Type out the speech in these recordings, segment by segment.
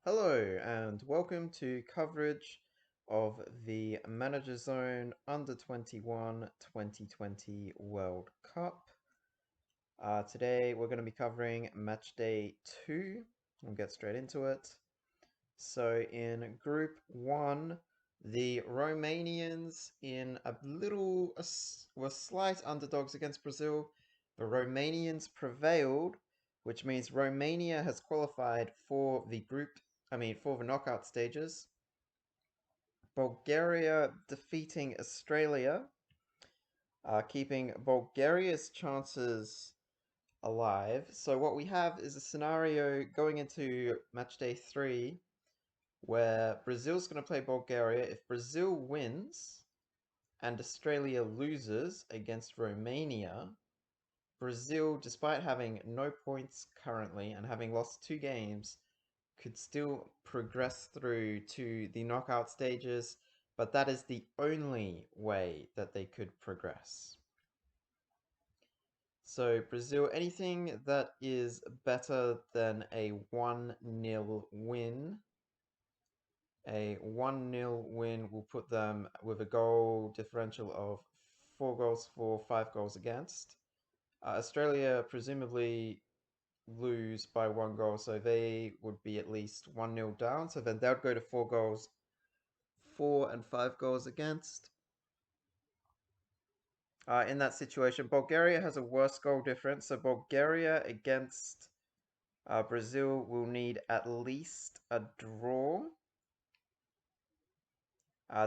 Hello and welcome to coverage of the Managerzone Under 21 2020 World Cup. Today we're going to be covering Matchday 2. We'll get straight into it. So in Group 1, the Romanians were slight underdogs against Brazil. The Romanians prevailed, which means Romania has qualified for for the knockout stages. Bulgaria defeating Australia, keeping Bulgaria's chances alive. So what we have is a scenario going into matchday 3 where Brazil's going to play Bulgaria. If Brazil wins and Australia loses against Romania, Brazil, despite having no points currently and having lost 2 games, could still progress through to the knockout stages, but that is the only way that they could progress. So Brazil, anything that is better than a 1-0 win. A 1-0 win will put them with a goal differential of 4 goals for, 5 goals against. Australia presumably lose by 1 goal, so they would be at least 1-0 down. So then they would go to 4 goals, 4 and 5 goals against. In that situation, Bulgaria has a worse goal difference, so Bulgaria against Brazil will need at least a draw.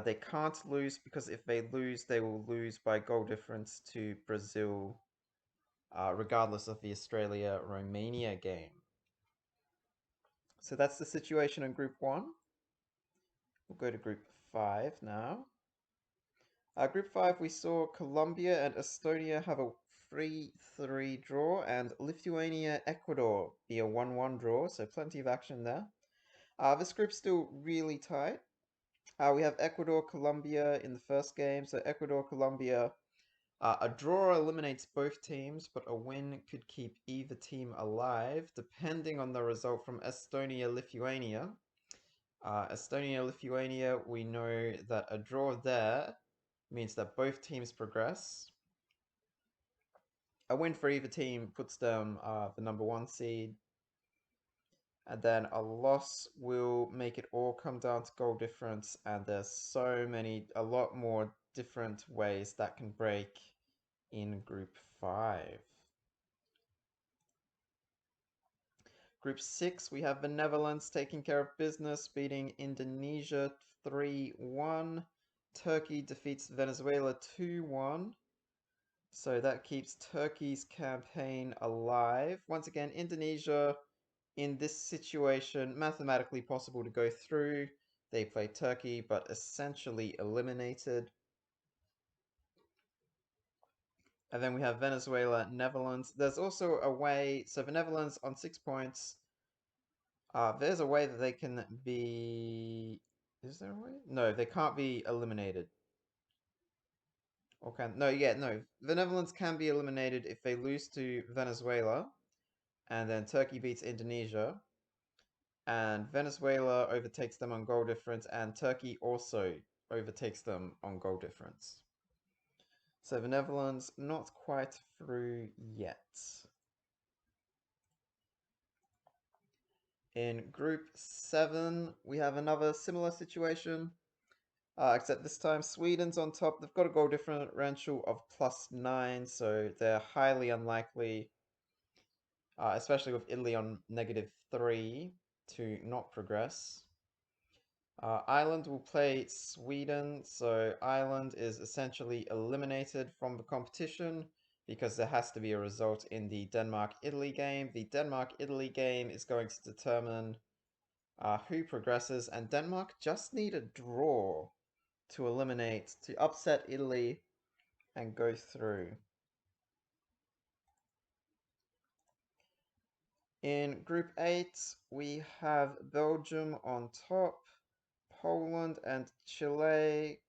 They can't lose because if they lose, they will lose by goal difference to Brazil, regardless of the Australia-Romania game. So that's the situation in Group 1. We'll go to Group 5 now. Group 5, we saw Colombia and Estonia have a 3-3 draw, and Lithuania-Ecuador be a 1-1 draw, so plenty of action there. This group's still really tight. We have Ecuador-Colombia in the first game, so Ecuador-Colombia, a draw eliminates both teams, but a win could keep either team alive, depending on the result from Estonia-Lithuania. Estonia-Lithuania, we know that a draw there means that both teams progress. A win for either team puts them the number 1 seed. And then a loss will make it all come down to goal difference. And there's a lot more different ways that can break in Group 5. Group 6, we have the Netherlands taking care of business, beating Indonesia 3-1. Turkey defeats Venezuela 2-1. So that keeps Turkey's campaign alive. Once again, Indonesia, in this situation, mathematically possible to go through. They play Turkey, but essentially eliminated. And then we have Venezuela, Netherlands. There's also a way, so the Netherlands on 6 points. There's a way that they can be... Is there a way? No, they can't be eliminated. Or can... No, yeah, no. The Netherlands can be eliminated if they lose to Venezuela. And then Turkey beats Indonesia. And Venezuela overtakes them on goal difference. And Turkey also overtakes them on goal difference. So the Netherlands not quite through yet. In Group 7, we have another similar situation. Except this time Sweden's on top. They've got a goal differential of +9, so they're highly unlikely, especially with Italy on -3, to not progress. Ireland will play Sweden, so Ireland is essentially eliminated from the competition because there has to be a result in the Denmark-Italy game. The Denmark-Italy game is going to determine who progresses, and Denmark just need a draw to upset Italy and go through. In Group 8, we have Belgium on top, Poland and Chile.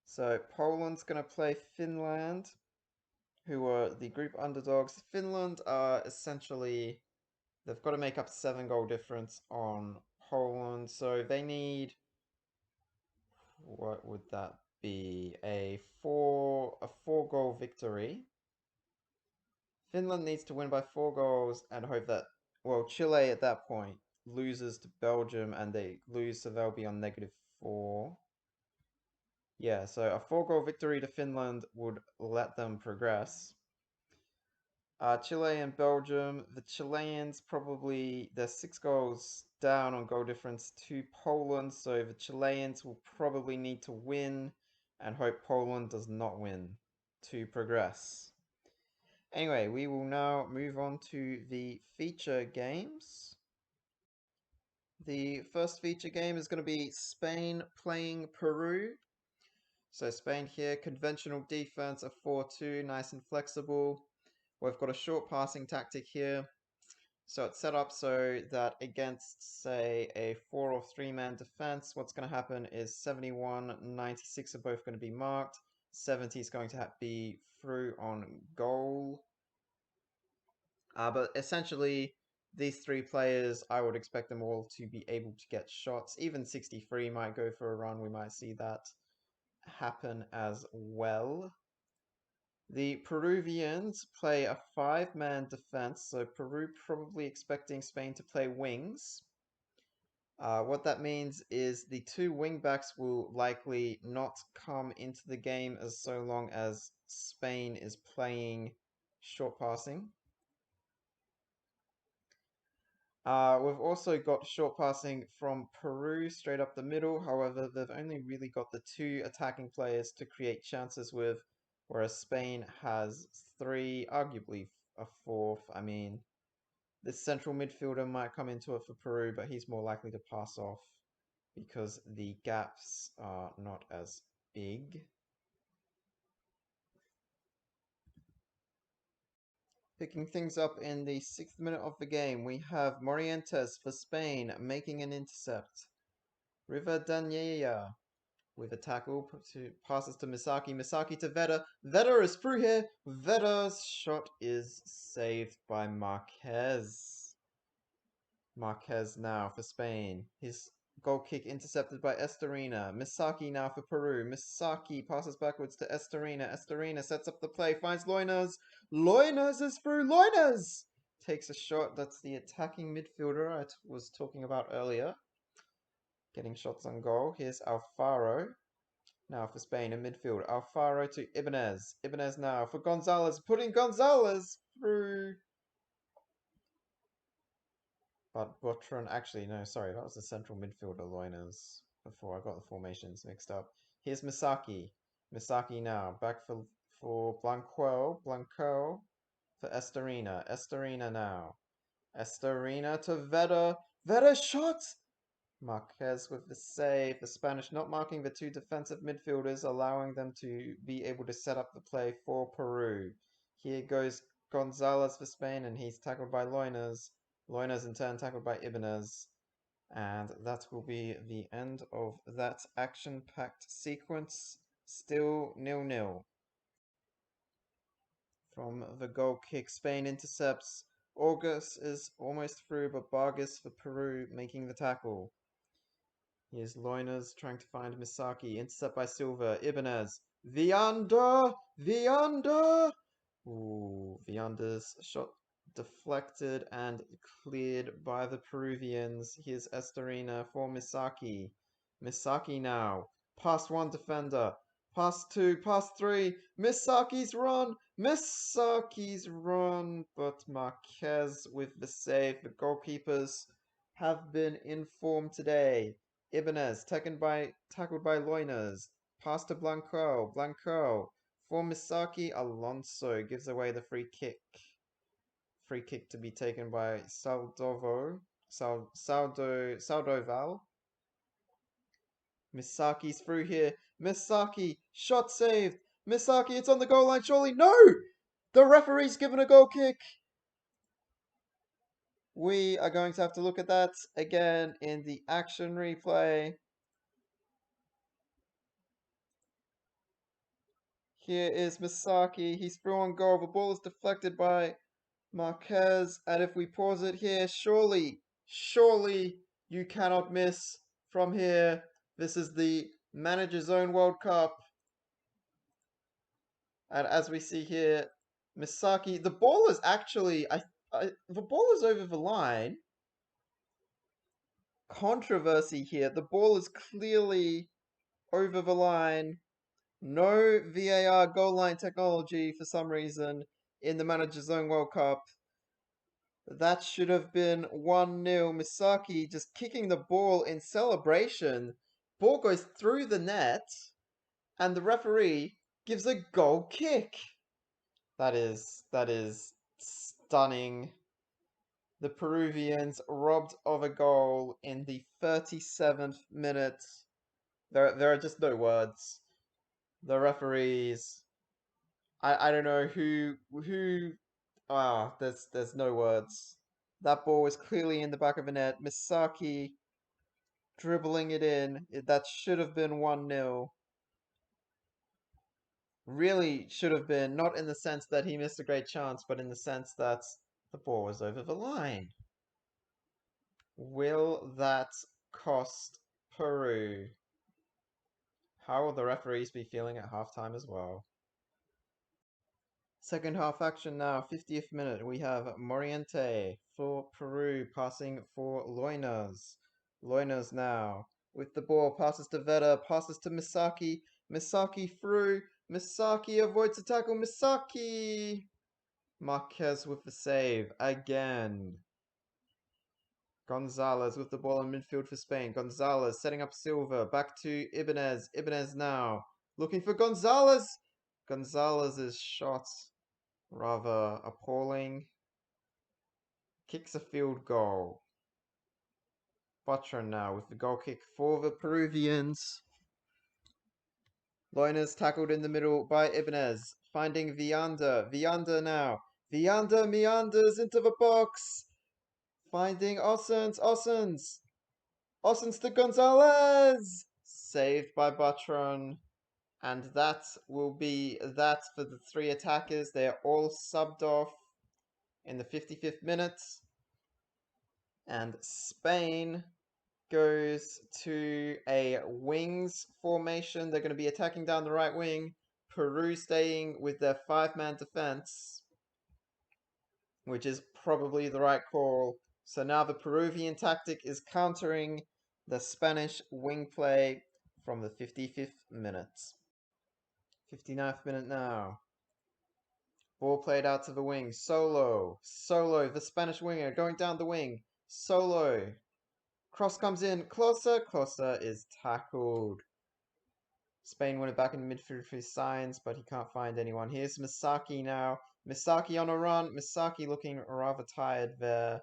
So Poland's going to play Finland, who are the group underdogs. Finland are essentially, they've got to make up 7 goal difference on Poland. So they need, what would that be? A four goal victory. Finland needs to win by 4 goals and hope that, well, Chile at that point loses to Belgium and they lose, so they'll be on -4. Yeah, so a 4 goal victory to Finland would let them progress. Chile and Belgium, the Chileans probably, they're 6 goals down on goal difference to Poland, so the Chileans will probably need to win and hope Poland does not win to progress. Anyway, we will now move on to the feature games. The first feature game is going to be Spain playing Peru. So Spain here, conventional defense, a 4-2, nice and flexible. We've got a short passing tactic here. So it's set up so that against, say, a 4 or 3-man defense, what's going to happen is 71, 96 are both going to be marked. 70 is going to be through on goal. But essentially, these 3 players, I would expect them all to be able to get shots. Even 63 might go for a run. We might see that happen as well. The Peruvians play a 5-man defense, so Peru probably expecting Spain to play wings. What that means is the 2 wingbacks will likely not come into the game as so long as Spain is playing short passing. We've also got short passing from Peru straight up the middle. However, they've only really got the 2 attacking players to create chances with, whereas Spain has 3, arguably a 4th. I mean, the central midfielder might come into it for Peru, but he's more likely to pass off because the gaps are not as big. Picking things up in the 6th minute of the game, we have Morientes for Spain making an intercept. Rivadania with a tackle to passes to Misaki. Misaki to Vedder. Vedder is through here. Vedder's shot is saved by Marquez. Marquez now for Spain. His goal kick intercepted by Estorina. Misaki now for Peru. Misaki passes backwards to Estorina. Estorina sets up the play. Finds Loiners. Loiners is through. Loiners takes a shot. That's the attacking midfielder I was talking about earlier. Getting shots on goal. Here's Alfaro. Now for Spain in midfield. Alfaro to Ibanez. Ibanez now for Gonzalez. Putting Gonzalez through. But Botron, actually, no, sorry, that was the central midfielder, Loiners, before I got the formations mixed up. Here's Misaki. Misaki now. Back for Blanco. Blanco for Estorina. Estorina now. Estorina to Veda. Veda shot! Marquez with the save. The Spanish not marking the 2 defensive midfielders, allowing them to be able to set up the play for Peru. Here goes Gonzalez for Spain, and he's tackled by Loiners. Loiners in turn tackled by Ibanez. And that will be the end of that action-packed sequence. Still 0-0. From the goal kick, Spain intercepts. August is almost through, but Vargas for Peru making the tackle. Here's Loiners trying to find Misaki. Intercept by Silva. Ibanez. Vianda! Vianda! Ooh, Vianda's shot deflected and cleared by the Peruvians. Here's Estorina for Misaki. Misaki now. Past 1 defender. Past 2. Past 3. Misaki's run! Misaki's run! But Marquez with the save. The goalkeepers have been informed today. Ibanez tackled by Loiners. Pass to Blanco. Blanco for Misaki. Alonso gives away the free kick. Free kick to be taken by Saldoval. Misaki's through here. Misaki, shot saved. Misaki, it's on the goal line, surely. No! The referee's given a goal kick. We are going to have to look at that again in the action replay. Here is Misaki. He's through on goal. The ball is deflected by Marquez. And if we pause it here, surely You cannot miss from here. This is the Managerzone World Cup. And as we see here, Misaki, the ball is actually, the ball is over the line. Controversy here. The ball is clearly over the line. No VAR goal line technology for some reason in the Managerzone World Cup. That should have been 1-0. Misaki just kicking the ball in celebration. Ball goes through the net, and the referee gives a goal kick. That is stunning. The Peruvians robbed of a goal in the 37th minute. There are just no words. The referees, I don't know who there's no words. That ball was clearly in the back of the net. Misaki dribbling it in. That should have been 1-0. Really should have been, not in the sense that he missed a great chance, but in the sense that the ball was over the line. Will that cost Peru? How will the referees be feeling at halftime as well? Second half action now, 50th minute. We have Moriente for Peru passing for Loinas. Loinas now with the ball, passes to Veda, passes to Misaki. Misaki through. Misaki avoids the tackle. Misaki! Marquez with the save again. Gonzalez with the ball in midfield for Spain. Gonzalez setting up Silva. Back to Ibanez. Ibanez now looking for Gonzalez. Gonzalez's shot rather appalling. Kicks a field goal. Butron now with the goal kick for the Peruvians. Loinas tackled in the middle by Ibanez. Finding Vianda. Vianda now. Vianda meanders into the box. Finding Ossens. Ossens. Ossens to Gonzalez. Saved by Butron. And that will be that for the three attackers. They are all subbed off in the 55th minute. And Spain goes to a wings formation. They're going to be attacking down the right wing. Peru staying with their five-man defense, which is probably the right call. So now the Peruvian tactic is countering the Spanish wing play from the 55th minute. 59th minute now. Ball played out to the wing. Solo, the Spanish winger, going down the wing. Solo. Cross comes in. Closer is tackled. Spain win it back in the midfield for his signs, but he can't find anyone. Here's Misaki now. Misaki on a run. Misaki looking rather tired there.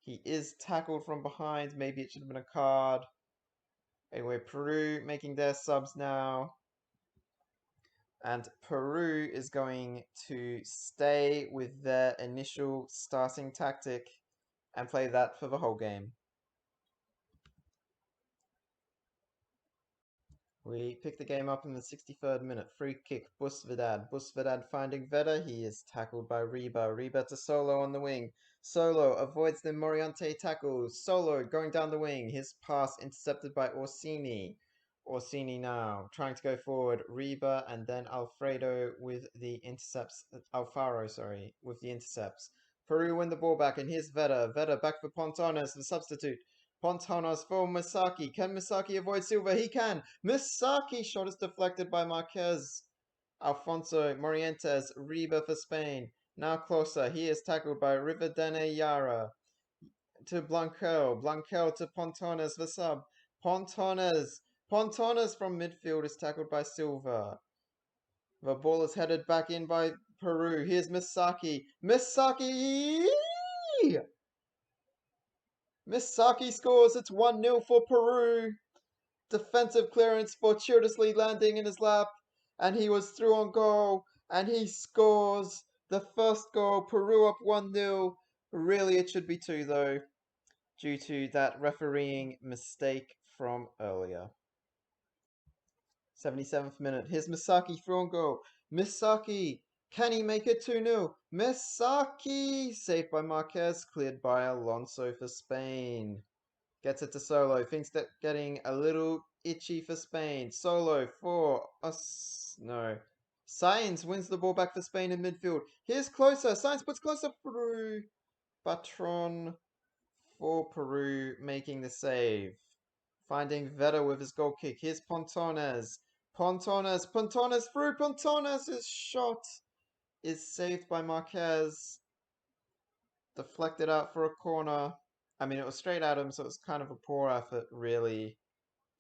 He is tackled from behind. Maybe it should have been a card. Anyway, Peru making their subs now. And Peru is going to stay with their initial starting tactic and play that for the whole game. We pick the game up in the 63rd minute. Free kick, Busvedad. Busvedad finding Veda. He is tackled by Reba. Reba to Solo on the wing. Solo avoids the Moriente tackles. Solo going down the wing. His pass intercepted by Orsini. Orsini now trying to go forward. Reba and then Alfredo with the intercepts. Alfaro, sorry, with the intercepts. Peru win the ball back, and here's Veda. Veda back for Pontones, the substitute. Pontones for Misaki. Can Misaki avoid Silva? He can. Misaki shot is deflected by Marquez. Alfonso Morientes. Reba for Spain. Now closer. He is tackled by Rivadene Yara. To Blanquel. Blanquel to Pontones, the sub. Pontones. Pontones from midfield is tackled by Silva. The ball is headed back in by Peru. Here's Misaki. Misaki! Misaki scores. It's 1-0 for Peru. Defensive clearance, fortuitously landing in his lap. And he was through on goal. And he scores the first goal. Peru up 1-0. Really, it should be 2 though, due to that refereeing mistake from earlier. 77th minute. Here's Misaki through on goal. Misaki. Can he make it 2-0? Misaki! Saved by Marquez. Cleared by Alonso for Spain. Gets it to Solo. Things that getting a little itchy for Spain. Solo for us. No. Sainz wins the ball back for Spain in midfield. Here's closer. Sainz puts closer through. Patron for Peru making the save. Finding Veta with his goal kick. Here's Pontones. Pontones through. Pontones' shot is saved by Marquez. Deflected out for a corner. I mean, it was straight at him, so it was kind of a poor effort, really,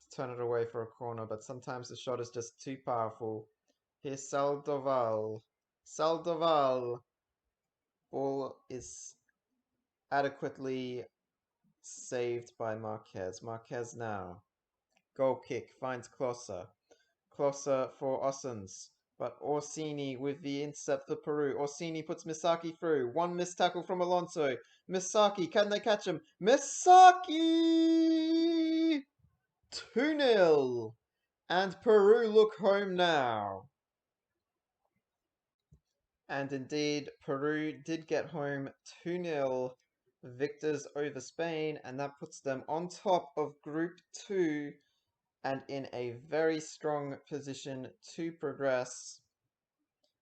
to turn it away for a corner. But sometimes the shot is just too powerful. Here's Saldoval. Saldoval. Ball is adequately saved by Marquez. Marquez now. Goal kick. Finds Closer. Closer for Ossens. But Orsini with the intercept for Peru. Orsini puts Misaki through. One missed tackle from Alonso. Misaki, can they catch him? Misaki! 2-0. And Peru look home now. And indeed, Peru did get home 2-0 victors over Spain, and that puts them on top of Group 2 and in a very strong position to progress.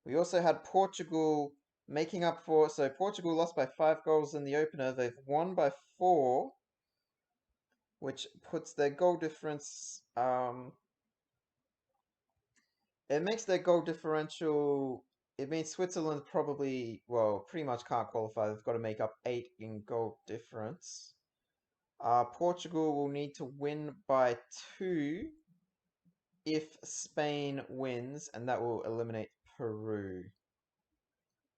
We also had Portugal making up for, so Portugal lost by 5 goals in the opener. They've won by 4, which puts their goal difference, it makes their goal differential, it means Switzerland probably, well, pretty much can't qualify. They've got to make up 8 in goal difference. Portugal will need to win by 2 if Spain wins, and that will eliminate Peru,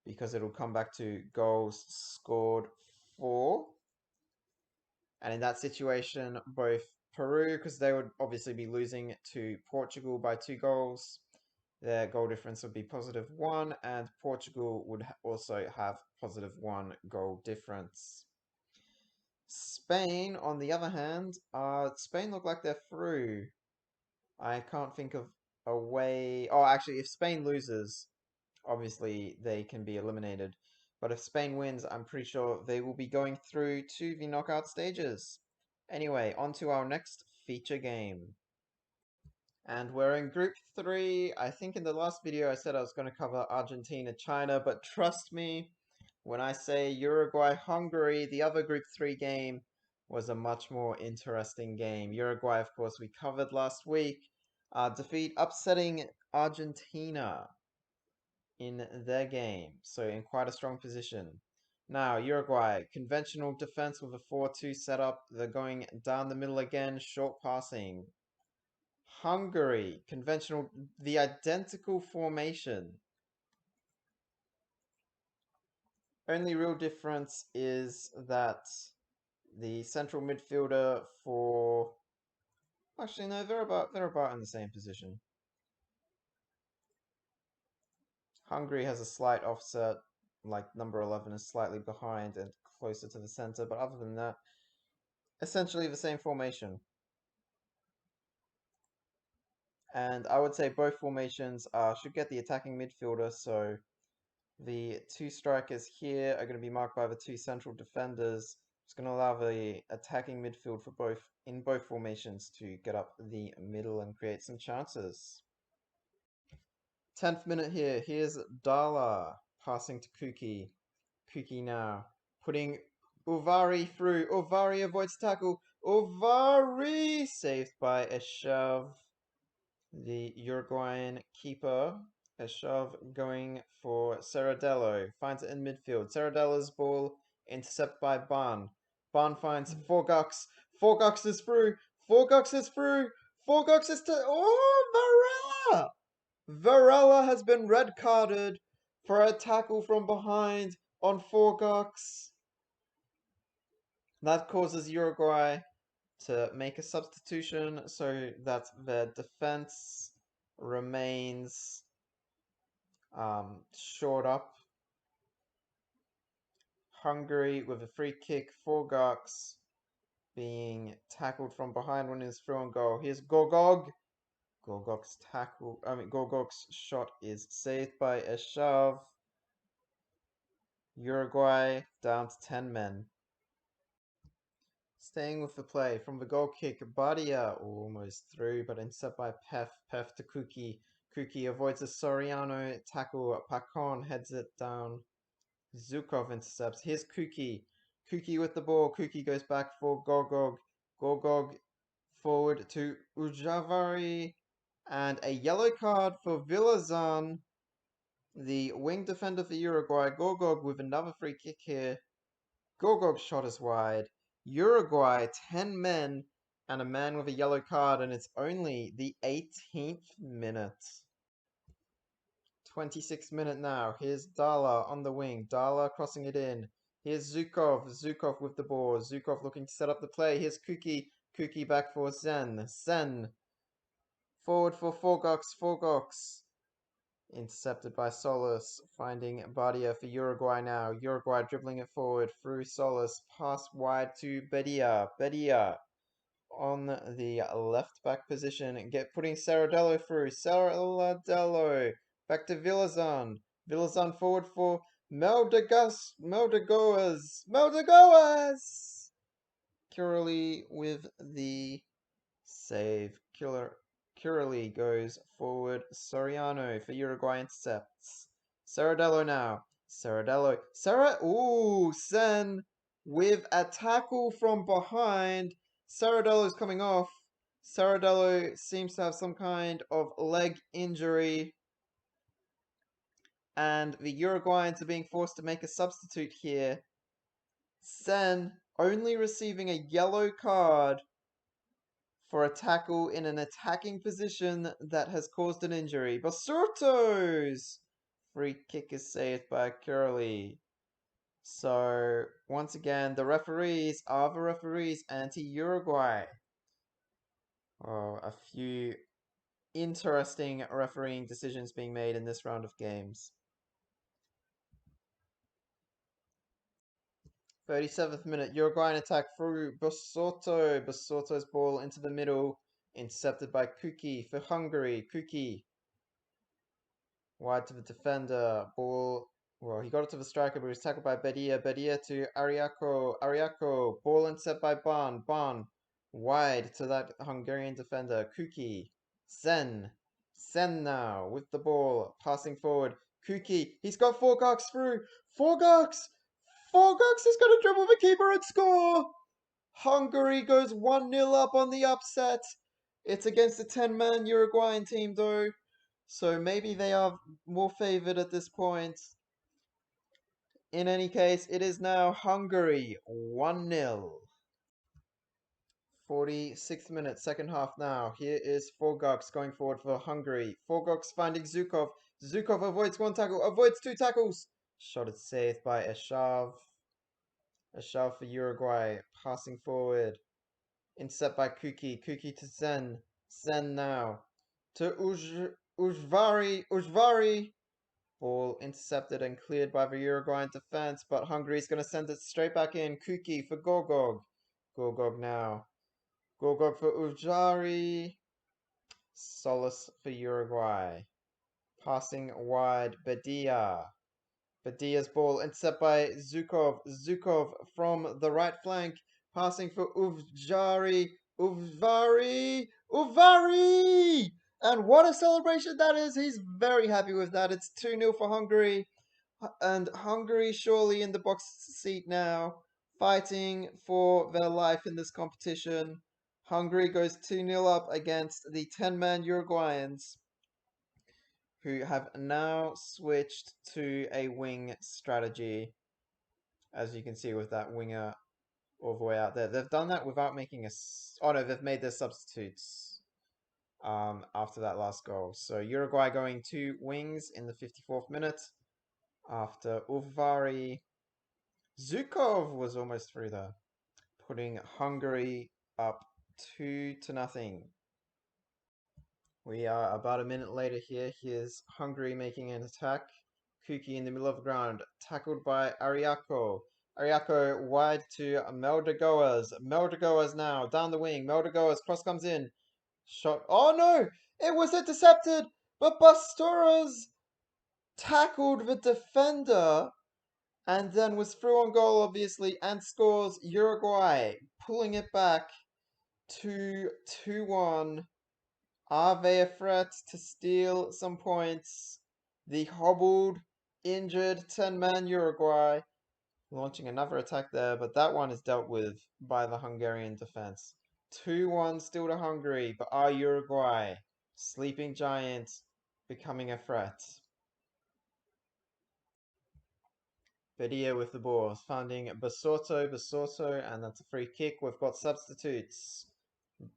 because it'll come back to goals scored for. And in that situation, both Peru, because they would obviously be losing to Portugal by 2 goals, their goal difference would be +1, and Portugal would also have +1 goal difference. Spain, on the other hand, Spain look like they're through. I can't think of a way. Oh, actually, if Spain loses, obviously they can be eliminated. But if Spain wins, I'm pretty sure they will be going through to the knockout stages. Anyway, on to our next feature game. And we're in Group 3. I think in the last video I said I was going to cover Argentina, China, but trust me, when I say Uruguay, Hungary, the other Group 3 game was a much more interesting game. Uruguay, of course, we covered last week. Upsetting Argentina in their game, so in quite a strong position. Now, Uruguay, conventional defense with a 4-2 setup. They're going down the middle again, short passing. Hungary, conventional, the identical formation. Only real difference is that the central midfielder for... Actually, no, they're about in the same position. Hungary has a slight offset, like number 11 is slightly behind and closer to the center, but other than that, essentially the same formation. And I would say both formations should get the attacking midfielder, so the 2 strikers here are going to be marked by the 2 central defenders. It's going to allow the attacking midfield for both formations to get up the middle and create some chances. 10th minute here. Here's Dala passing to Kuki. Kuki now putting Uvari through. Uvari avoids tackle. Uvari saved by a shove. The Uruguayan keeper, a shove going for Serradello. Finds it in midfield. Serradello's ball intercepted by Ban. Ban finds Forgux. Forgux is through. Forgux is through. Forgux is to... Oh, Varela! Varela has been red carded for a tackle from behind on Forgux. That causes Uruguay to make a substitution so that their defense remains shored up. Hungary with a free kick, Forgux being tackled from behind when he's through on goal. Here's Gogog. Gogog's shot is saved by a shove. Uruguay down to 10 men. Staying with the play from the goal kick, Badia almost through, but intercept by Pef. Pef to Kuki. Kuki avoids a Soriano tackle. Pacon heads it down. Zukov intercepts. Here's Kuki. Kuki with the ball. Kuki goes back for Gogog. Gogog forward to Ujavari. And a yellow card for Villazan, the wing defender for Uruguay. Gogog with another free kick here. Gogog shot is wide. Uruguay, 10 men and a man with a yellow card, and it's only the 18th minute. 26th minute now. Here's Dala on the wing. Dala crossing it in. Here's Zukov. Zukov with the ball. Zukov looking to set up the play. Here's Kuki. Kuki back for Sen. Sen. Forward for Forgox. Forgox. Intercepted by Solis. Finding Badia for Uruguay now. Uruguay dribbling it forward through Solis. Pass wide to Bedia. Bedia on the left back position. Putting Saradello through. Saradello. Back to Villazan. Villazan forward for Meldegoas. Meldegoas! Curly with the save. Curly goes forward. Soriano for Uruguay intercepts. Saradello now. Saradello. Ooh, Sen with a tackle from behind. Saradello's coming off. Saradello seems to have some kind of leg injury. And the Uruguayans are being forced to make a substitute here. Sen only receiving a yellow card for a tackle in an attacking position that has caused an injury. Basurtos! Free kick is saved by Curly. So, once again, the referees are the referees anti-Uruguay. Oh, a few interesting refereeing decisions being made in this round of games. 37th minute, Uruguayan attack through Basoto. Basoto's ball into the middle, intercepted by Kuki for Hungary. Kuki wide to the defender. Ball, well, he got it to the striker, but he was tackled by Bedia. Bedia to Ariako. Ariako, ball intercept by Ban. Ban, wide to that Hungarian defender. Kuki. Sen. Sen now with the ball, passing forward. Kuki, he's got Forgox through. Forgox! Forgox is going to dribble the keeper and score! Hungary goes 1-0 up on the upset. It's against a 10-man Uruguayan team, though. So maybe they are more favored at this point. In any case, it is now Hungary 1-0. 46th minute, second half now. Here is Forgox going forward for Hungary. Forgox finding Zukov. Zukov avoids one tackle, avoids two tackles. Shot is saved by Eshav. Eshav for Uruguay, passing forward. Intercept by Kuki. Kuki to Zen. Zen now. To Ujvari. Ujvari. Ball intercepted and cleared by the Uruguayan defense, but Hungary is going to send it straight back in. Kuki for Gogog. Gogog now. Gogog for Ujvari. Solis for Uruguay. Passing wide. Bedia. Badia's ball intercept by Zukov. Zukov from the right flank. Passing for Ujvari. Ujvari. Ujvari! And what a celebration that is. He's very happy with that. It's 2-0 for Hungary. And Hungary surely in the box seat now, fighting for their life in this competition. Hungary goes 2-0 up against the 10-man Uruguayans, who have now switched to a wing strategy, as you can see with that winger all the way out there. They've done that without making a... Oh no, they've made their substitutes after that last goal. So Uruguay going to wings in the 54th minute after Uvari. Zukov was almost through there, putting Hungary up 2-0. We are about a minute later here. Here's Hungary making an attack. Kuki in the middle of the ground, tackled by Ariako. Ariako wide to Meldegoas. Meldegoas now, down the wing. Meldegoas, cross comes in. Shot. Oh no! It was intercepted! But Basturas tackled the defender and then was through on goal, obviously, and scores. Uruguay pulling it back to 2-1. Are they a threat to steal some points? The hobbled, injured 10-man Uruguay launching another attack there, but that one is dealt with by the Hungarian defense. 2-1 still to Hungary, but are Uruguay, sleeping giants, becoming a threat? Badia with the ball, finding Basorto, and that's a free kick. We've got substitutes,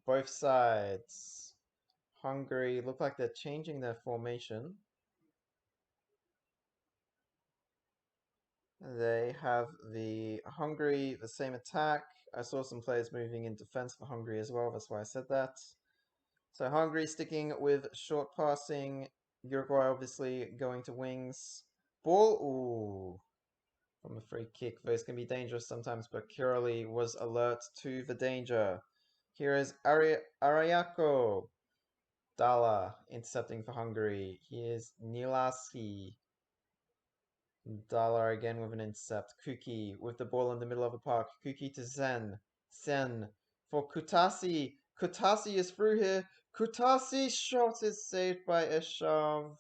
both sides. Hungary look like they're changing their formation. They have the Hungary, the same attack. I saw some players moving in defense for Hungary as well, that's why I said that. So Hungary sticking with short passing. Uruguay obviously going to wings. Ball, ooh, from a free kick. Those can be dangerous sometimes, but Curly was alert to the danger. Here is Ariako. Dala intercepting for Hungary. Here's Nilaski. Dala again with an intercept. Kuki with the ball in the middle of the park. Kuki to Zen. Sen for Kutasi. Kutasi is through here. Kutasi shot is saved by Eshav.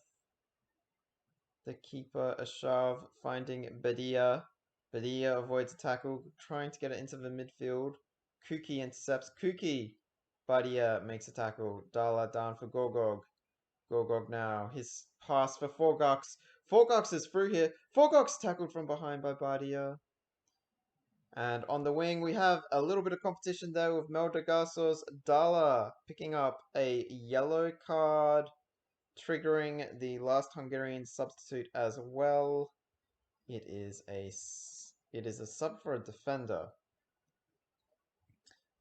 The keeper, Eshav, finding Badia. Badia avoids a tackle, trying to get it into the midfield. Kuki intercepts. Kuki. Badia makes a tackle. Dala down for Gogog. Gogog now. His pass for Forgox. Forgox is through here. Forgox tackled from behind by Badia. And on the wing, we have a little bit of competition there with Meldegaso's Dala picking up a yellow card, triggering the last Hungarian substitute as well. It is a sub for a defender.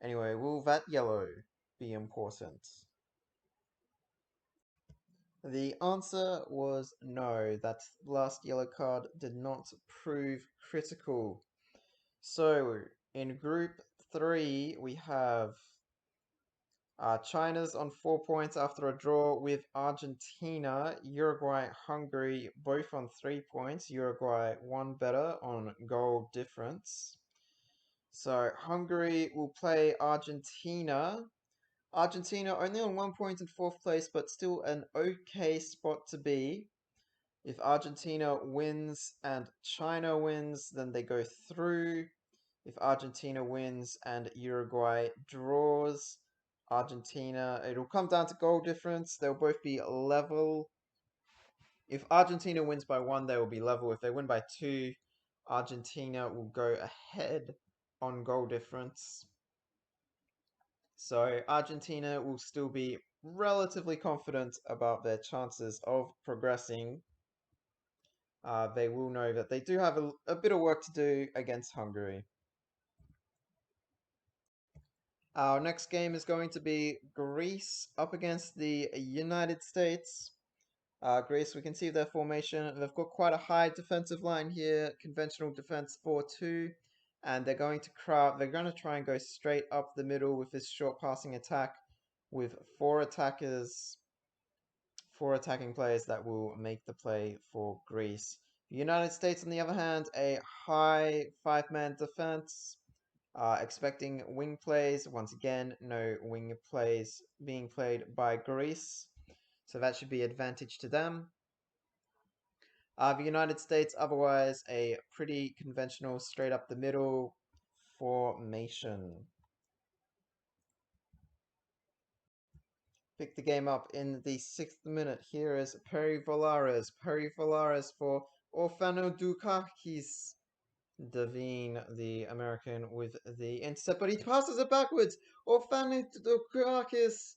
Anyway, will that yellow be important? The answer was no. That last yellow card did not prove critical. So, in Group 3, we have China's on 4 points after a draw with Argentina. Uruguay, Hungary, both on 3 points. Uruguay one better on goal difference. So, Hungary will play Argentina. Argentina only on 1 point in 4th place, but still an okay spot to be. If Argentina wins and China wins, then they go through. If Argentina wins and Uruguay draws, it'll come down to goal difference. They'll both be level. If Argentina wins by 1, they will be level. If they win by 2, Argentina will go ahead on goal difference. So Argentina will still be relatively confident about their chances of progressing. They will know that they do have a bit of work to do against Hungary. Our next game is going to be Greece up against the United States. Greece, we can see their formation. They've got quite a high defensive line here, conventional defense 4-2, and they're going to try and go straight up the middle with this short passing attack with 4 attacking players that will make the play for Greece. The United States, on the other hand, a high 5-man defense. Expecting wing plays. Once again, no wing plays being played by Greece. So that should be advantage to them. The United States, otherwise, a pretty conventional straight up the middle formation. Pick the game up in the 6th minute. Here is Perry Volares. Perry Volares for Orfano Dukakis. Devine, the American, with the intercept, but he passes it backwards. Orfanidokakis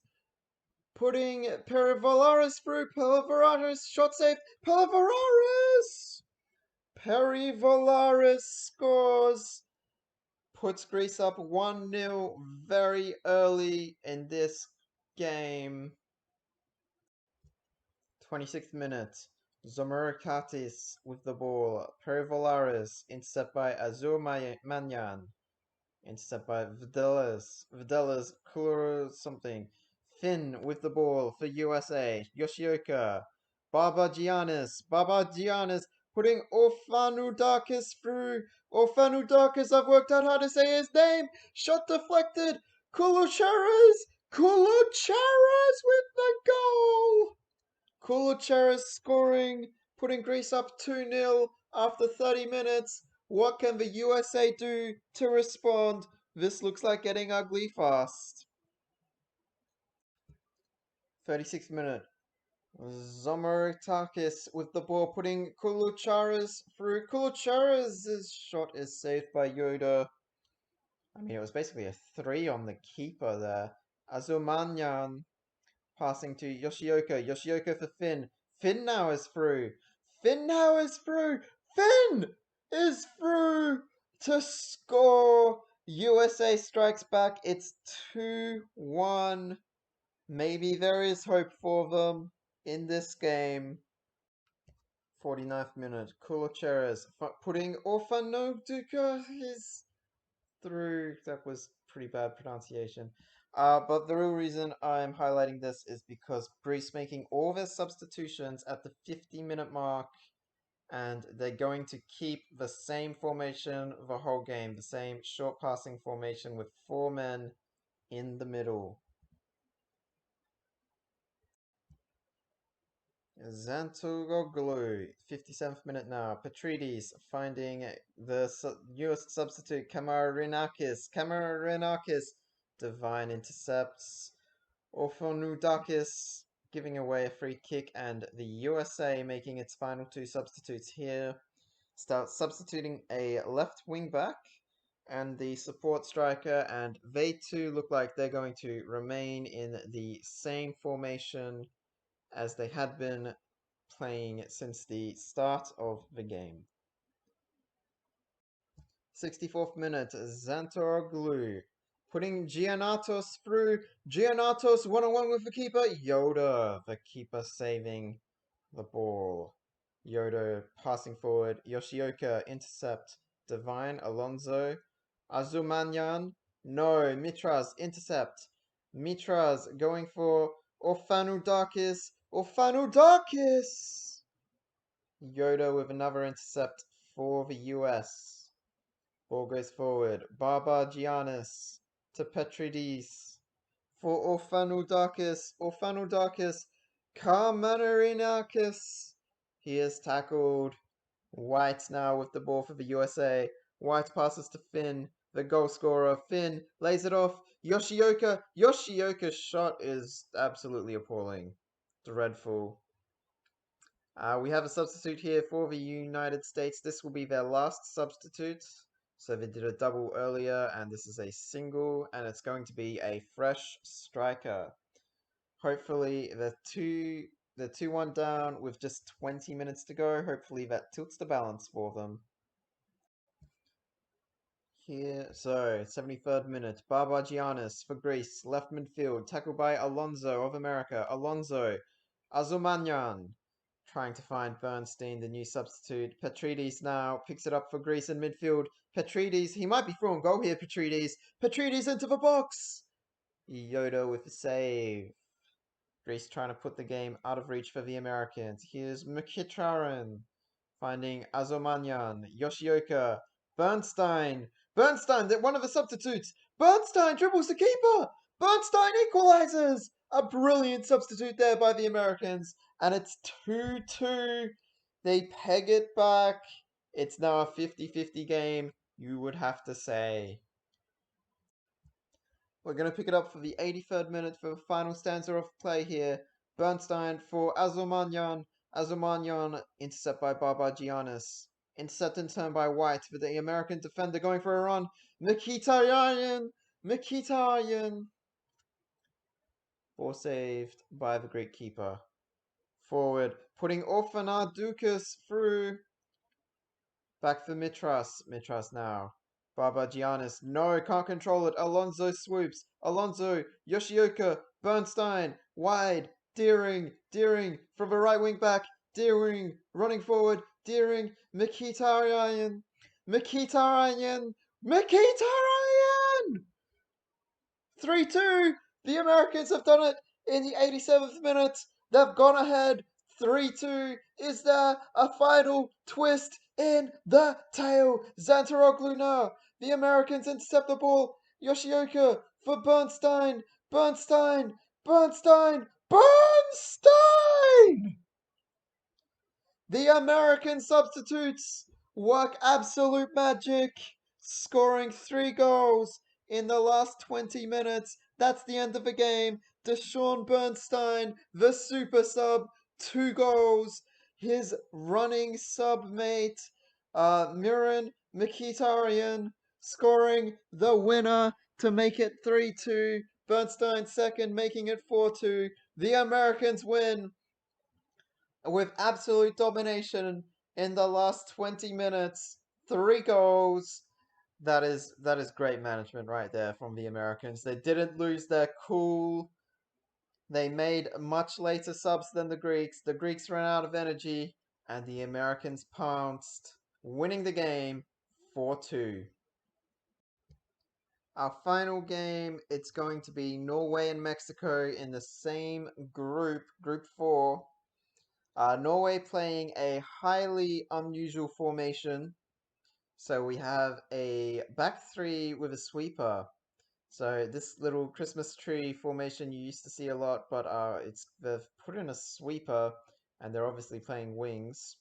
putting Perivolaris through. Perivolaris shot save. Perivolaris! Perivolaris scores. Puts Greece up 1-0 very early in this game. 26th minute. Zomerakatis with the ball. Perivolaris intercept by Azur Manyan. Intercept by Videlas. Videlas Kuro something. Finn with the ball for USA. Yoshioka. Baba Giannis putting Orphanudakis through. Orphanudakis, I've worked out how to say his name. Shot deflected. Kulucheras with the goal. Kulucheras scoring, putting Greece up 2-0 after 30 minutes. What can the USA do to respond? This looks like getting ugly fast. 36th minute. Zomorakis with the ball, putting Kulucharas through. Kulucharas' shot is saved by Yoda. I mean, it was basically a 3 on the keeper there. Azumanyan passing to Yoshioka. Yoshioka for Finn. Finn now is through. Finn is through to score. USA strikes back. It's 2-1. Maybe there is hope for them in this game. 49th minute. Kulucheras putting Orfanoduka is through. That was pretty bad pronunciation. But the real reason I'm highlighting this is because Greece making all their substitutions at the 50-minute mark, and they're going to keep the same formation the whole game, the same short passing formation with 4 men in the middle. Zantogoglu, 57th minute now. Petrides finding the newest substitute, Kamarinakis. Divine intercepts. Orphanudakis giving away a free kick, and the USA making its final 2 substitutes here. Start substituting a left wing back and the support striker, and they too look like they're going to remain in the same formation as they had been playing since the start of the game. 64th minute, Zantoroglu putting Giannatos through. Giannatos 1-on-1 with the keeper. Yoda, the keeper, saving the ball. Yoda passing forward. Yoshioka intercept. Divine, Alonso. Azumanyan. No, Mitras intercept. Mitras going for Orphanudakis. Yoda with another intercept for the US. Ball goes forward. Barbagiannis to Petrides for Orphanudakis. Karmanarinakis. He is tackled. White now with the ball for the USA. White passes to Finn, the goal scorer. Finn lays it off. Yoshioka. Yoshioka's shot is absolutely appalling. Dreadful. We have a substitute here for the United States. This will be their last substitute. So they did a double earlier, and this is a single, and it's going to be a fresh striker. Hopefully, the 2-1 down with just 20 minutes to go. Hopefully that tilts the balance for them. Here, so 73rd minute, Barbagiannis for Greece, left midfield, tackled by Alonso of America. Alonso, Azumanyan, trying to find Bernstein, the new substitute. Petrides now picks it up for Greece in midfield. Petrides, he might be through on goal here, Petrides. Petrides into the box! Yoda with a save. Greece trying to put the game out of reach for the Americans. Here's Mkhitaryan finding Azumanyan. Yoshioka. Bernstein, one of the substitutes. Bernstein dribbles the keeper. Bernstein equalizes. A brilliant substitute there by the Americans. And it's 2-2. They peg it back. It's now a 50-50 game, you would have to say. We're going to pick it up for the 83rd minute for the final stanza of play here. Bernstein for Azumanyan. Azumanyan intercept by Barbagiannis. Intercept in turn by White with the American defender going for a run. Mkhitaryan. Ball saved by the Greek keeper. Forward, putting Orphanadoukas through. Back for Mitras. Mitras now. Barbagiannis. No, can't control it. Alonso swoops. Alonso. Yoshioka. Bernstein. Wide. Deering from the right wing back. Deering running forward. Deering. Mkhitaryan. 3-2. The Americans have done it in the 87th minute. They've gone ahead 3-2. Is there a final twist in the tale? Zantaroglu now. The Americans intercept the ball. Yoshioka for Bernstein. Bernstein. Bernstein. Bernstein! The American substitutes work absolute magic, scoring 3 goals in the last 20 minutes. That's the end of the game. Deshaun Bernstein, the super sub, 2 goals. His running submate, Miran Mkhitaryan, scoring the winner to make it 3-2. Bernstein second, making it 4-2. The Americans win with absolute domination in the last 20 minutes. 3 goals. That is great management right there from the Americans. They didn't lose their cool. They made much later subs than the Greeks. The Greeks ran out of energy, and the Americans pounced, winning the game 4-2. Our final game, it's going to be Norway and Mexico in the same group, Group 4. Norway playing a highly unusual formation. So we have a back three with a sweeper. So this little Christmas tree formation you used to see a lot, but they've put in a sweeper, and they're obviously playing wings.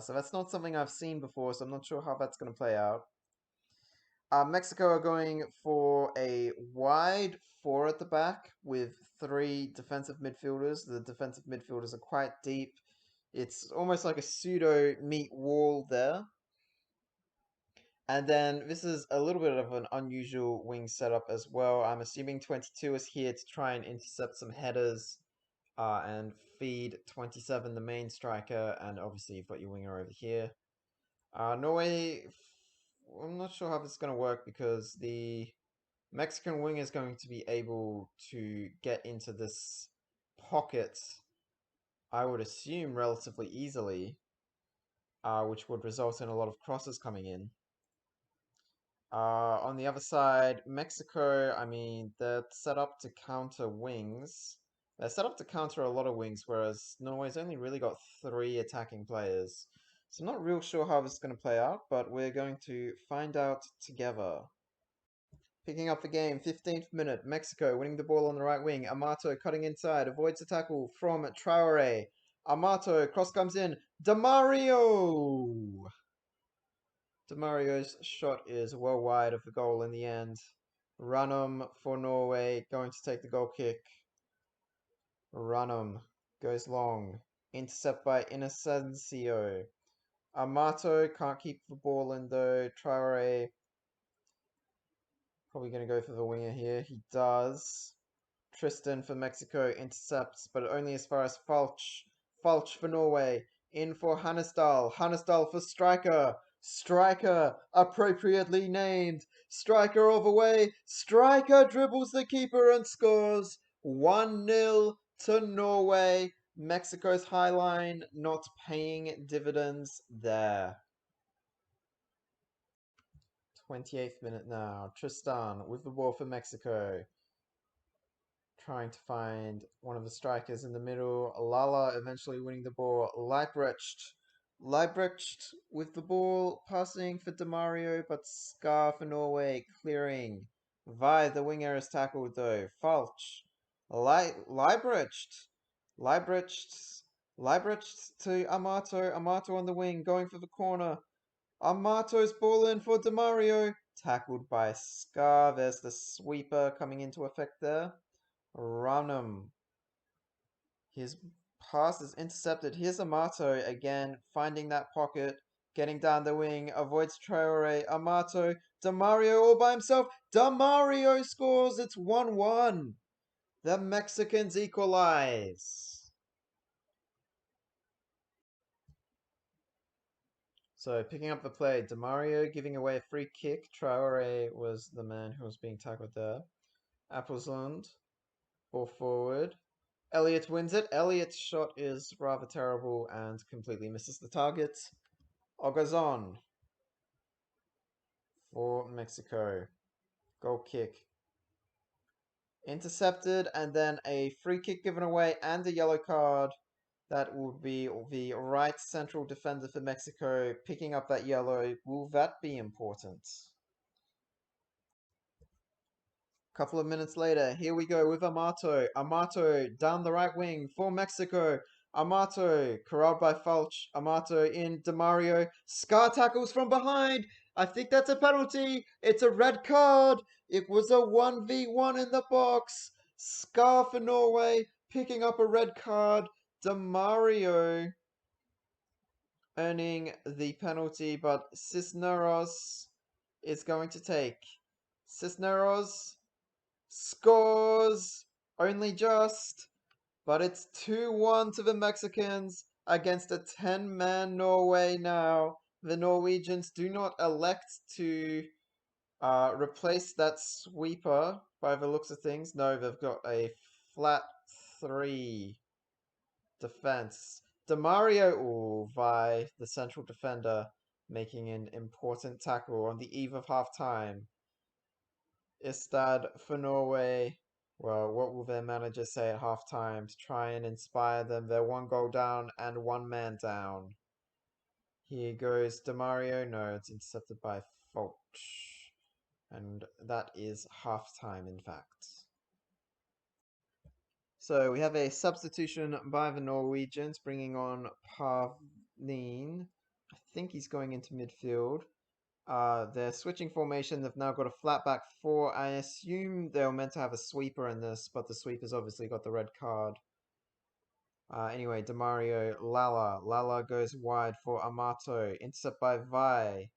So that's not something I've seen before, so I'm not sure how that's going to play out. Mexico are going for a wide four at the back with 3 defensive midfielders. The defensive midfielders are quite deep. It's almost like a pseudo meat wall there. And then this is a little bit of an unusual wing setup as well. I'm assuming 22 is here to try and intercept some headers and feed 27, the main striker. And obviously you've got your winger over here. Norway, I'm not sure how this is going to work because the Mexican wing is going to be able to get into this pocket, I would assume, relatively easily, which would result in a lot of crosses coming in. On the other side, Mexico, I mean, they're set up to counter wings. They're set up to counter a lot of wings, whereas Norway's only really got 3 attacking players. So I'm not real sure how this is going to play out, but we're going to find out together. Picking up the game, 15th minute, Mexico winning the ball on the right wing. Amato cutting inside, avoids a tackle from Traore. Amato, cross comes in. Demario! Demario's shot is well wide of the goal in the end. Runham for Norway, going to take the goal kick. Runham goes long. Intercept by Inocencio. Amato can't keep the ball in though. Traore probably going to go for the winger here. He does. Tristan for Mexico intercepts, but only as far as Falch. Falch for Norway. In for Hannesdal. Hannesdal for Striker. Striker, appropriately named. Striker all the way. Striker dribbles the keeper and scores. 1-0 to Norway. Mexico's high line not paying dividends there. 28th minute now. Tristan with the ball for Mexico. Trying to find one of the strikers in the middle. Lala eventually winning the ball. Leibrecht. Leibrecht with the ball, passing for Demario, but Scar for Norway, clearing. Vi, the winger, is tackled though. Falch. Leibrecht. Leibrecht. Leibrecht to Amato. Amato on the wing, going for the corner. Amato's ball in for Demario. Tackled by Scar. There's the sweeper coming into effect there. Runham. His pass is intercepted. Here's Amato again, finding that pocket, getting down the wing, avoids Traore. Amato, Demario all by himself. Demario scores. It's 1-1. The Mexicans equalize. So picking up the play, Demario giving away a free kick. Traore was the man who was being tackled there. Appelslund, ball forward. Elliot wins it. Elliot's shot is rather terrible and completely misses the target. Ogazon for Mexico. Goal kick. Intercepted and then a free kick given away and a yellow card. That will be the right central defender for Mexico picking up that yellow. Will that be important? Couple of minutes later, here we go with Amato. Amato down the right wing for Mexico. Amato corralled by Falch. Amato in Demario. Scar tackles from behind. I think that's a penalty. It's a red card. It was a 1v1 in the box. Scar for Norway picking up a red card. Demario earning the penalty, but Cisneros is going to take. Cisneros scores only just, but it's 2-1 to the Mexicans against a 10-man Norway now. The Norwegians do not elect to replace that sweeper by the looks of things. No, they've got a flat 3 defense. Demario, ooh, by the central defender, making an important tackle on the eve of halftime. Istad for Norway. Well, what will their manager say at halftime to try and inspire them? They're 1 goal down and 1 man down. Here goes Demario. No, it's intercepted by Fulch. And that is halftime, in fact. So we have a substitution by the Norwegians, bringing on Pavlin. I think he's going into midfield. They're switching formation. They've now got a flat back 4. I assume they were meant to have a sweeper in this, but the sweeper's obviously got the red card. Anyway, Demario, Lala. Lala goes wide for Amato. Intercept by Vi.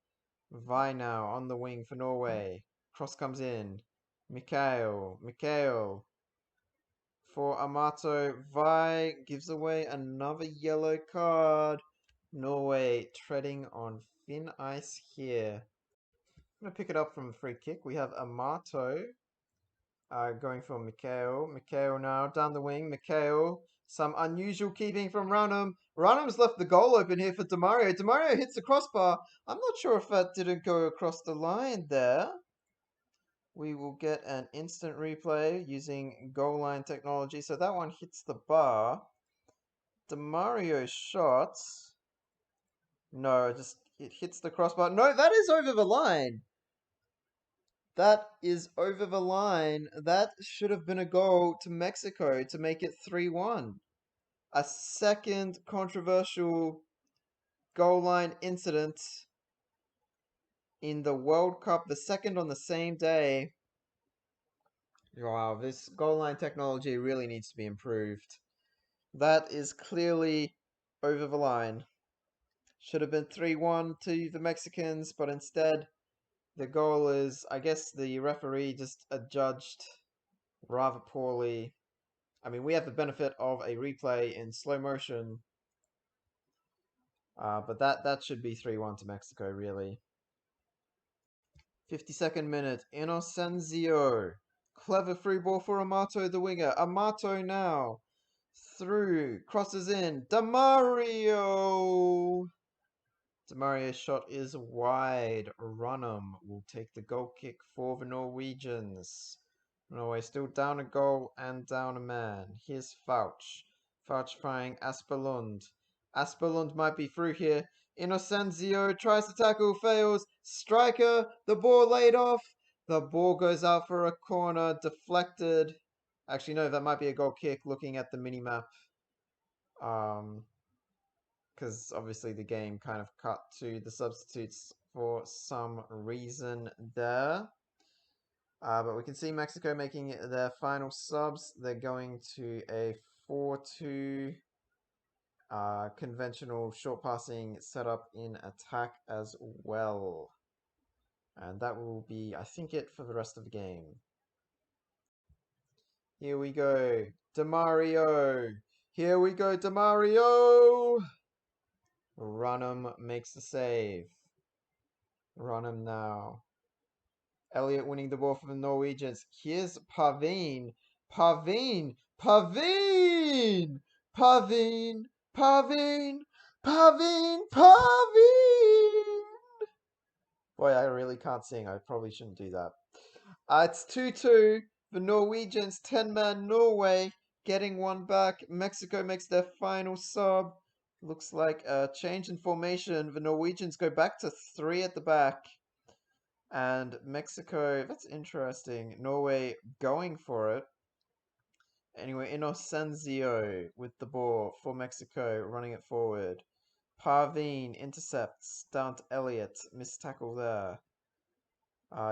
Vi now on the wing for Norway. Cross comes in. Mikael. Mikael for Amato. Vi gives away another yellow card. Norway treading on thin ice here. I'm going to pick it up from a free kick. We have Amato going for Mikael. Mikael now down the wing. Mikael, some unusual keeping from Ranum. Ranum's left the goal open here for Demario. Demario hits the crossbar. I'm not sure if that didn't go across the line there. We will get an instant replay using goal line technology. So that one hits the bar. Demario's shot. No, just it hits the crossbar. No, that is over the line. That is over the line. That should have been a goal to Mexico to make it 3-1. A second controversial goal line incident in the World Cup, the second on the same day. Wow, this goal line technology really needs to be improved. That is clearly over the line. Should have been 3-1 to the Mexicans, but instead the goal is, I guess the referee just adjudged rather poorly. I mean, we have the benefit of a replay in slow motion, but that should be 3-1 to Mexico, really. 52nd minute, Inocenzio. Clever free ball for Amato, the winger. Amato now. Through. Crosses in. Demario! Demario's shot is wide. Runham will take the goal kick for the Norwegians. Norway still down a goal and down a man. Here's Fauch. Fauch trying Aspelund. Aspelund might be through here. Inocenzio tries to tackle, fails. Striker, the ball laid off. The ball goes out for a corner, deflected. Actually, no, that might be a goal kick looking at the minimap. Because obviously the game kind of cut to the substitutes for some reason there. But we can see Mexico making their final subs. They're going to a 4-2 conventional short passing setup in attack as well. And that will be, I think, it for the rest of the game. Here we go. Demario. Here we go, Demario. Runham makes the save. Runham now. Elliott winning the ball for the Norwegians. Here's Pavin. Pavin! Pavin! Pavin! Pavin! Pavin! Pavin! Boy, I really can't sing. I probably shouldn't do that. It's 2-2. The Norwegians, 10-man Norway, getting one back. Mexico makes their final sub. Looks like a change in formation. The Norwegians go back to 3 at the back. And Mexico, that's interesting. Norway going for it. Anyway, Inocenzio with the ball for Mexico, running it forward. Parveen intercepts down to Elliott. Missed tackle there.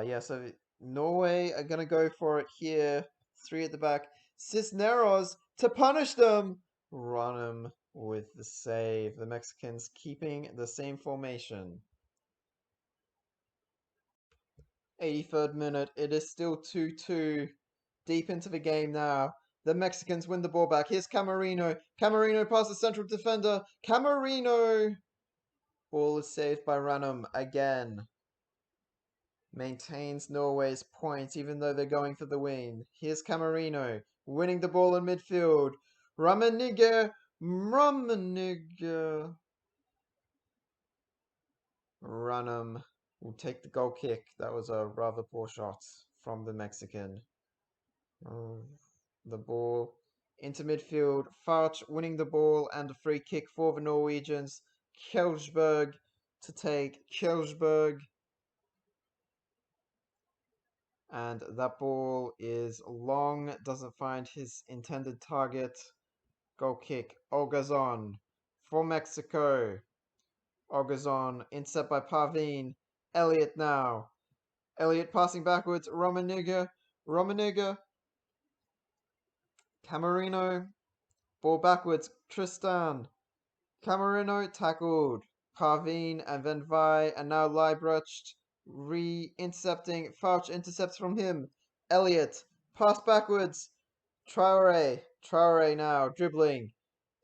Yeah, so Norway are gonna go for it here. 3 at the back. Cisneros to punish them. Run them with the save. The Mexicans keeping the same formation. 83rd minute. It is still 2-2. Deep into the game now. The Mexicans win the ball back. Here's Camarino. Camarino past the central defender. Camarino. Ball is saved by Ranum again. Maintains Norway's point even though they're going for the win. Here's Camarino winning the ball in midfield. Rummenigge. Ranum will take the goal kick. That was a rather poor shot from the Mexican. The ball into midfield. Fauch winning the ball and a free kick for the Norwegians. Kjelsberg to take. Kjelsberg. And that ball is long. Doesn't find his intended target. Goal kick. Ogazon for Mexico. Ogazon intercept by Pavin. Elliott now. Elliott passing backwards. Rummenigge. Camarino. Ball backwards. Tristan. Camarino tackled. Parveen and then Vi and now Leibrecht re-intercepting. Fauch intercepts from him. Elliott. Pass backwards. Traore now dribbling.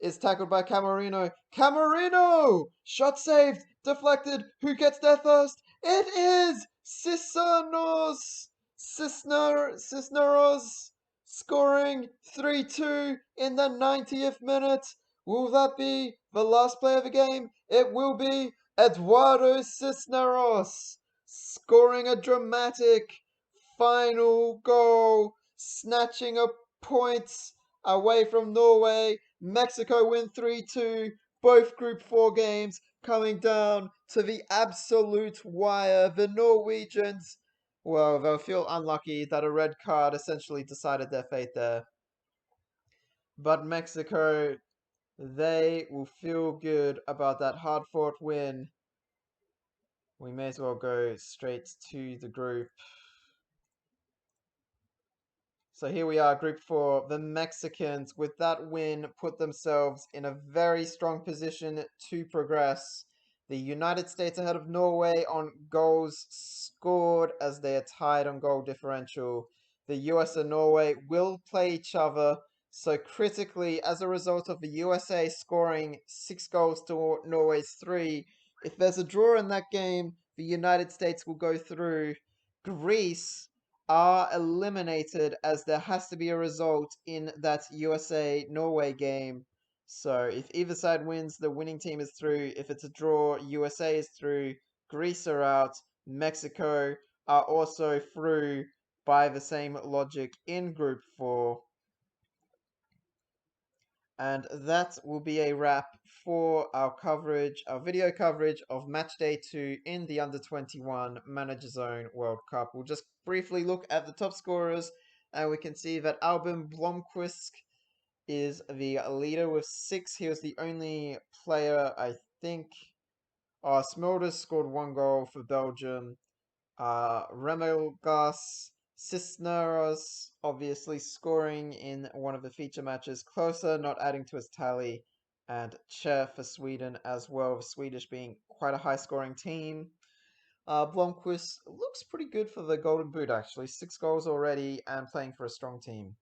Is tackled by Camarino. Camarino! Shot saved. Deflected. Who gets there first? It is Cisneros scoring 3-2 in the 90th minute. Will that be the last play of the game? It will be Eduardo Cisneros scoring a dramatic final goal, snatching a point away from Norway. Mexico win 3-2. Both Group 4 games coming down to the absolute wire. The Norwegians, well, they'll feel unlucky that a red card essentially decided their fate there. But Mexico, they will feel good about that hard-fought win. We may as well go straight to the group. So here we are, Group 4. The Mexicans, with that win, put themselves in a very strong position to progress. The United States ahead of Norway on goals scored as they are tied on goal differential. The US and Norway will play each other. So critically, as a result of the USA scoring 6 goals to Norway's 3, if there's a draw in that game, the United States will go through. Greece are eliminated as there has to be a result in that USA Norway game. So if either side wins, the winning team is through. If it's a draw, USA is through. Greece are out. Mexico are also through by the same logic in Group 4. And that will be a wrap for our coverage, our video coverage of Matchday 2 in the Under-21 Managerzone World Cup. We'll just briefly look at the top scorers, and we can see that Albin Blomqvist is the leader with 6. He was the only player, I think. Smulders scored 1 goal for Belgium. Remelgas Cisneros obviously scoring in one of the feature matches. Closer not adding to his tally. And Cher for Sweden as well, the Swedish being quite a high scoring team. Blomqvist looks pretty good for the Golden Boot actually. 6 goals already and playing for a strong team.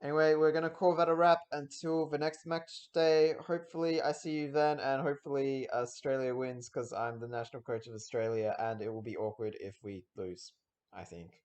Anyway, we're going to call that a wrap until the next match day. Hopefully, I see you then, and hopefully Australia wins because I'm the national coach of Australia, and it will be awkward if we lose, I think.